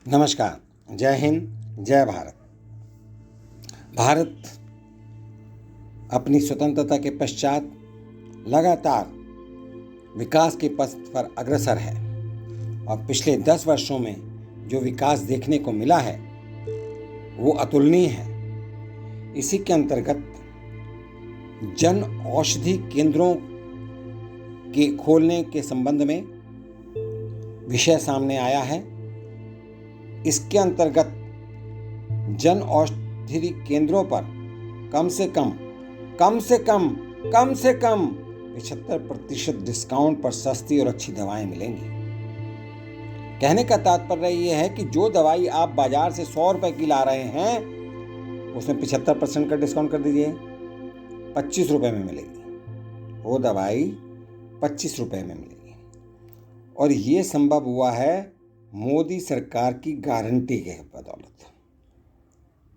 नमस्कार। जय हिंद, जय भारत। भारत अपनी स्वतंत्रता के पश्चात लगातार विकास के पथ पर अग्रसर है और पिछले 10 वर्षों में जो विकास देखने को मिला है वो अतुलनीय है। इसी के अंतर्गत जन औषधि केंद्रों के खोलने के संबंध में विषय सामने आया है। इसके अंतर्गत जन औषधि केंद्रों पर कम से कम 75% डिस्काउंट पर सस्ती और अच्छी दवाएं मिलेंगी। कहने का तात्पर्य यह है कि जो दवाई आप बाजार से 100 रुपए की ला रहे हैं उसमें 75% का डिस्काउंट कर दीजिए, 25 रुपए में मिलेगी। वो दवाई 25 रुपए में मिलेगी और ये संभव हुआ है मोदी सरकार की गारंटी के बदौलत।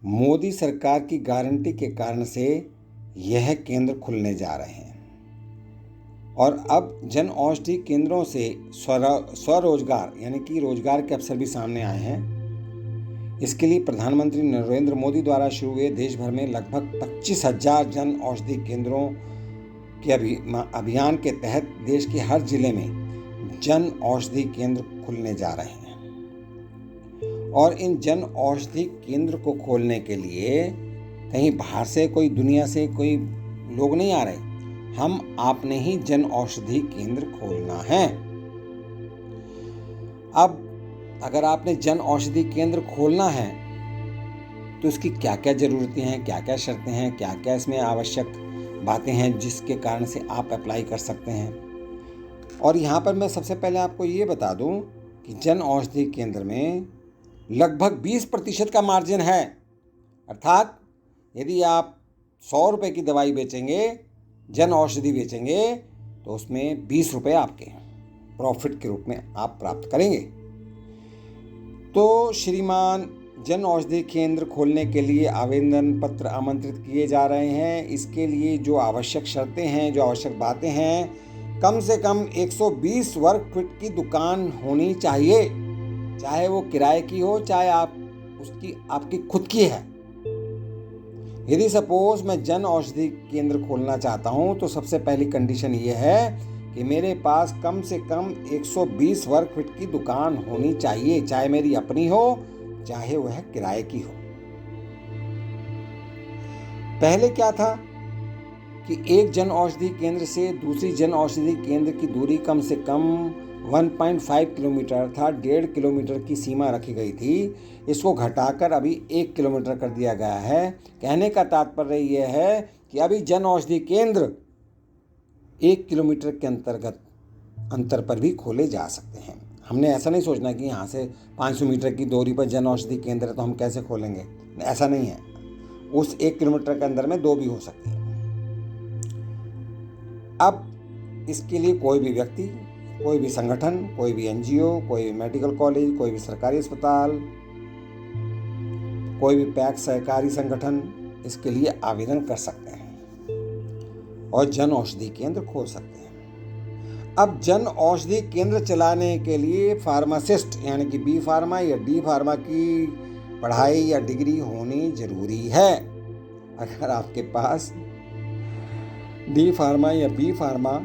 मोदी सरकार की गारंटी के कारण से यह केंद्र खुलने जा रहे हैं और अब जन औषधि केंद्रों से स्वरोजगार यानी कि रोजगार के अवसर भी सामने आए हैं। इसके लिए प्रधानमंत्री नरेंद्र मोदी द्वारा शुरू हुए देश भर में लगभग 25,000 जन औषधि केंद्रों के अभियान के तहत देश के हर जिले में जन औषधि केंद्र खुलने जा रहे हैं और इन जन औषधि केंद्र को खोलने के लिए कहीं बाहर से कोई दुनिया से कोई लोग नहीं आ रहे। हम आपने ही जन औषधि केंद्र खोलना है। अब अगर आपने जन औषधि केंद्र खोलना है तो इसकी क्या क्या जरूरतें हैं, क्या क्या शर्तें हैं, क्या क्या इसमें आवश्यक बातें हैं जिसके कारण से आप अप्लाई कर सकते हैं। और यहाँ पर मैं सबसे पहले आपको ये बता दूं कि जन औषधि केंद्र में लगभग 20% का मार्जिन है। अर्थात यदि आप 100 रुपए की दवाई बेचेंगे, जन औषधि बेचेंगे, तो उसमें 20 रुपए आपके प्रॉफिट के रूप में आप प्राप्त करेंगे। तो श्रीमान, जन औषधि केंद्र खोलने के लिए आवेदन पत्र आमंत्रित किए जा रहे हैं। इसके लिए जो आवश्यक शर्तें हैं, जो आवश्यक बातें हैं, कम से कम 120 वर्ग फीट की दुकान होनी चाहिए, चाहे वो किराए की हो, चाहे आपकी खुद की है। यदि सपोज मैं जन औषधि केंद्र खोलना चाहता हूं तो सबसे पहली कंडीशन ये है कि मेरे पास कम से कम 120 वर्ग फीट की दुकान होनी चाहिए, चाहे मेरी अपनी हो, चाहे वह किराए की हो। पहले क्या था कि एक जन औषधि केंद्र से दूसरी जन औषधि केंद्र की दूरी कम से कम 1.5 किलोमीटर था, 1.5 किलोमीटर की सीमा रखी गई थी। इसको घटाकर अभी 1 किलोमीटर कर दिया गया है। कहने का तात्पर्य यह है कि अभी जन औषधि केंद्र 1 किलोमीटर के अंतर पर भी खोले जा सकते हैं। हमने ऐसा नहीं सोचना कि यहाँ से 500 मीटर की दूरी पर जन औषधि केंद्र है तो हम कैसे खोलेंगे, ऐसा नहीं है। उस 1 किलोमीटर के अंदर में 2 भी हो सकती है। अब इसके लिए कोई भी व्यक्ति, कोई भी संगठन, कोई भी एनजीओ, कोई भी मेडिकल कॉलेज, कोई भी सरकारी अस्पताल, कोई भी पैक्स सहकारी संगठन इसके लिए आवेदन कर सकते हैं और जन औषधि केंद्र खोल सकते हैं। अब जन औषधि केंद्र चलाने के लिए फार्मासिस्ट यानी कि बी फार्मा या डी फार्मा की पढ़ाई या डिग्री होनी जरूरी है। अगर आपके पास डी फार्मा या बी फार्मा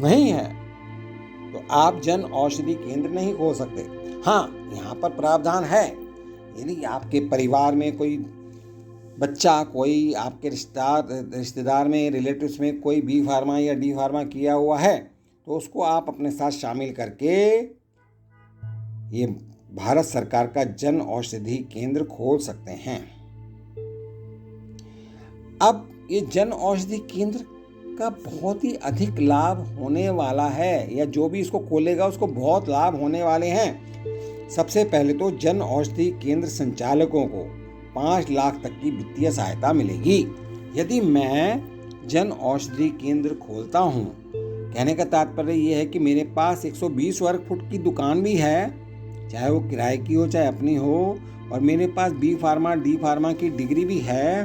नहीं है तो आप जन औषधि केंद्र नहीं खोल सकते। हाँ, यहाँ पर प्रावधान है, यदि आपके परिवार में कोई बच्चा, कोई आपके रिश्तेदार में, रिलेटिव्स में कोई बी फार्मा या डी फार्मा किया हुआ है तो उसको आप अपने साथ शामिल करके ये भारत सरकार का जन औषधि केंद्र खोल सकते हैं। अब ये जन औषधि केंद्र का बहुत ही अधिक लाभ होने वाला है, या जो भी इसको खोलेगा उसको बहुत लाभ होने वाले हैं। सबसे पहले तो जन औषधि केंद्र संचालकों को 5 लाख तक की वित्तीय सहायता मिलेगी। यदि मैं जन औषधि केंद्र खोलता हूँ, कहने का तात्पर्य यह है कि मेरे पास 120 वर्ग फुट की दुकान भी है, चाहे वो किराए की हो चाहे अपनी हो, और मेरे पास बी फार्मा डी फार्मा की डिग्री भी है,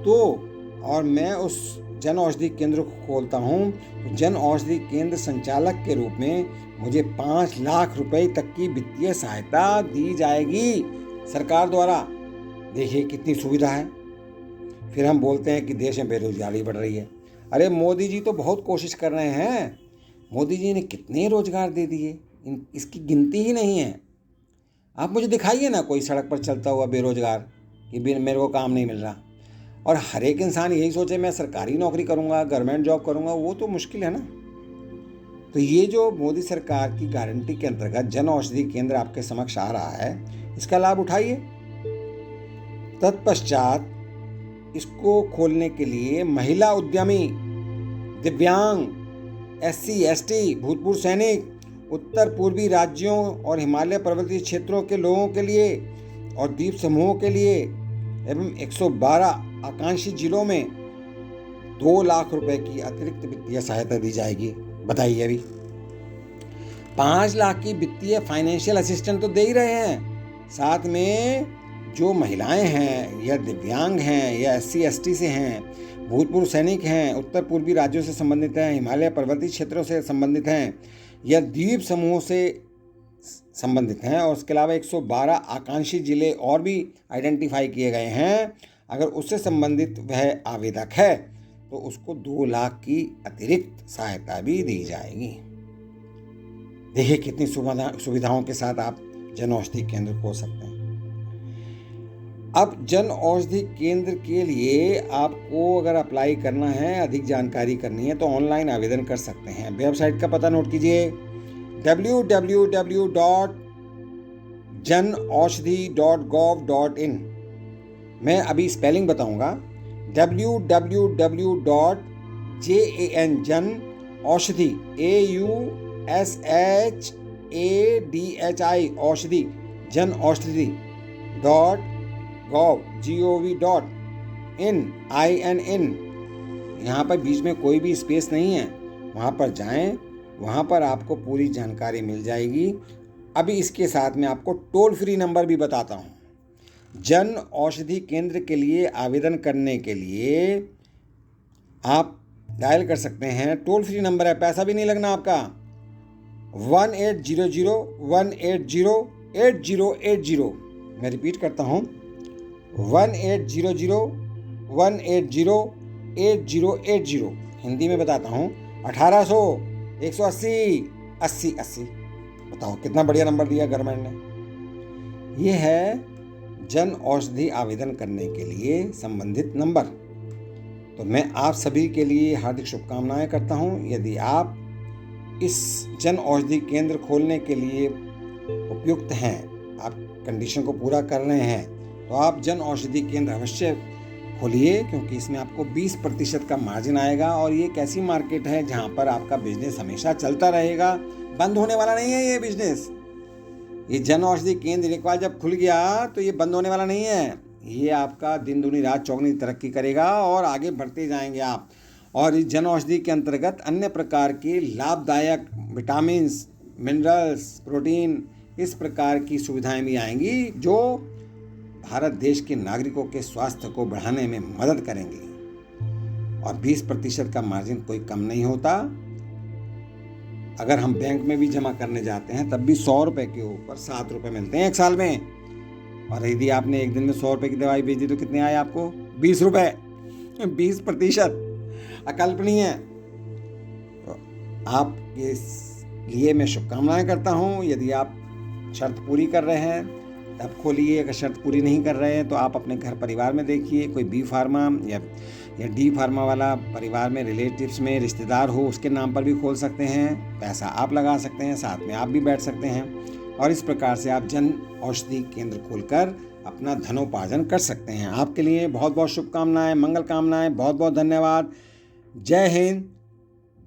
तो और मैं उस जन औषधि केंद्र खोलता हूँ तो जन औषधि केंद्र संचालक के रूप में मुझे 5 लाख रुपए तक की वित्तीय सहायता दी जाएगी सरकार द्वारा। देखिए कितनी सुविधा है। फिर हम बोलते हैं कि देश में बेरोजगारी बढ़ रही है। अरे मोदी जी तो बहुत कोशिश कर रहे हैं। मोदी जी ने कितने रोजगार दे दिए, इसकी गिनती ही नहीं है। आप मुझे दिखाइए ना कोई सड़क पर चलता हुआ बेरोजगार कि मेरे को काम नहीं मिल रहा। और हर एक इंसान यही सोचे मैं सरकारी नौकरी करूंगा, गवर्नमेंट जॉब करूंगा, वो तो मुश्किल है ना। तो ये जो मोदी सरकार की गारंटी के अंतर्गत जन औषधि केंद्र आपके समक्ष आ रहा है, इसका लाभ उठाइए। तत्पश्चात इसको खोलने के लिए महिला उद्यमी, दिव्यांग, SC ST, भूतपूर्व सैनिक, उत्तर पूर्वी राज्यों और हिमालय पर्वतीय क्षेत्रों के लोगों के लिए और द्वीप समूहों के लिए एवं 112 आकांक्षी जिलों में 2 लाख रुपए की अतिरिक्त वित्तीय सहायता दी जाएगी। बताइए, अभी 5 लाख की वित्तीय फाइनेंशियल असिस्टेंट तो दे ही रहे हैं, साथ में जो महिलाएं हैं या दिव्यांग हैं या SC ST से हैं, भूतपूर्व सैनिक हैं, उत्तर पूर्वी राज्यों से संबंधित हैं, हिमालय पर्वतीय क्षेत्रों से संबंधित हैं या द्वीप समूहों से संबंधित हैं, और उसके अलावा 112 आकांक्षी जिले और भी आइडेंटिफाई किए गए हैं। अगर उससे संबंधित वह आवेदक है तो उसको 2 लाख की अतिरिक्त सहायता भी दी जाएगी। देखिए कितनी सुविधाओं के साथ आप जन औषधि केंद्र खोल सकते हैं। अब जन औषधि केंद्र के लिए आपको अगर अप्लाई करना है, अधिक जानकारी करनी है, तो ऑनलाइन आवेदन कर सकते हैं। वेबसाइट का पता नोट कीजिए, www.janaushadhi.gov.in। मैं अभी स्पेलिंग बताऊंगा, www.janaushadhi AUSHADHI औषधि जन औषधि .gov.in यहाँ पर बीच में कोई भी स्पेस नहीं है। वहाँ पर जाएं, वहाँ पर आपको पूरी जानकारी मिल जाएगी। अभी इसके साथ में आपको टोल फ्री नंबर भी बताता हूँ। जन औषधि केंद्र के लिए आवेदन करने के लिए आप डायल कर सकते हैं, टोल फ्री नंबर है, पैसा भी नहीं लगना आपका, 1800-180-8080। मैं रिपीट करता हूँ, 1800-180-8080। हिंदी में बताता हूँ, 1800-180-8080। बताओ कितना बढ़िया नंबर दिया गवर्नमेंट ने। ये है जन औषधि आवेदन करने के लिए संबंधित नंबर। तो मैं आप सभी के लिए हार्दिक शुभकामनाएं करता हूं। यदि आप इस जन औषधि केंद्र खोलने के लिए उपयुक्त हैं, आप कंडीशन को पूरा कर रहे हैं, तो आप जन औषधि केंद्र अवश्य खोलिए, क्योंकि इसमें आपको 20% का मार्जिन आएगा। और ये एक ऐसी मार्केट है जहां पर आपका बिजनेस हमेशा चलता रहेगा, बंद होने वाला नहीं है ये बिजनेस। ये जन औषधि केंद्र एक बार जब खुल गया तो ये बंद होने वाला नहीं है। ये आपका दिन दुनी रात चौगुनी तरक्की करेगा और आगे बढ़ते जाएंगे आप। और इस जन औषधि के अंतर्गत अन्य प्रकार के लाभदायक विटामिन्स, मिनरल्स, प्रोटीन, इस प्रकार की सुविधाएं भी आएंगी जो भारत देश के नागरिकों के स्वास्थ्य को बढ़ाने में मदद करेंगी। और 20% का मार्जिन कोई कम नहीं होता। अगर हम बैंक में भी जमा करने जाते हैं तब भी 100 रुपये के ऊपर 7 रुपये मिलते हैं 1 साल में। और यदि आपने एक दिन में 100 रुपये की दवाई बेच दी तो कितने आए आपको? 20 रुपये। 20% अकल्पनीय है। तो आपके लिए मैं शुभकामनाएं करता हूं। यदि आप शर्त पूरी कर रहे हैं तब खोलिए, अगर शर्त पूरी नहीं कर रहे हैं तो आप अपने घर परिवार में देखिए, कोई बी फार्मा या डी फार्मा वाला परिवार में, रिलेटिव्स में रिश्तेदार हो, उसके नाम पर भी खोल सकते हैं। पैसा आप लगा सकते हैं, साथ में आप भी बैठ सकते हैं और इस प्रकार से आप जन औषधि केंद्र खोलकर अपना धनोपार्जन कर सकते हैं। आपके लिए बहुत बहुत शुभकामनाएं, मंगल कामनाएं, बहुत बहुत धन्यवाद। जय हिंद,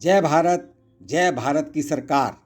जय भारत, जय भारत की सरकार।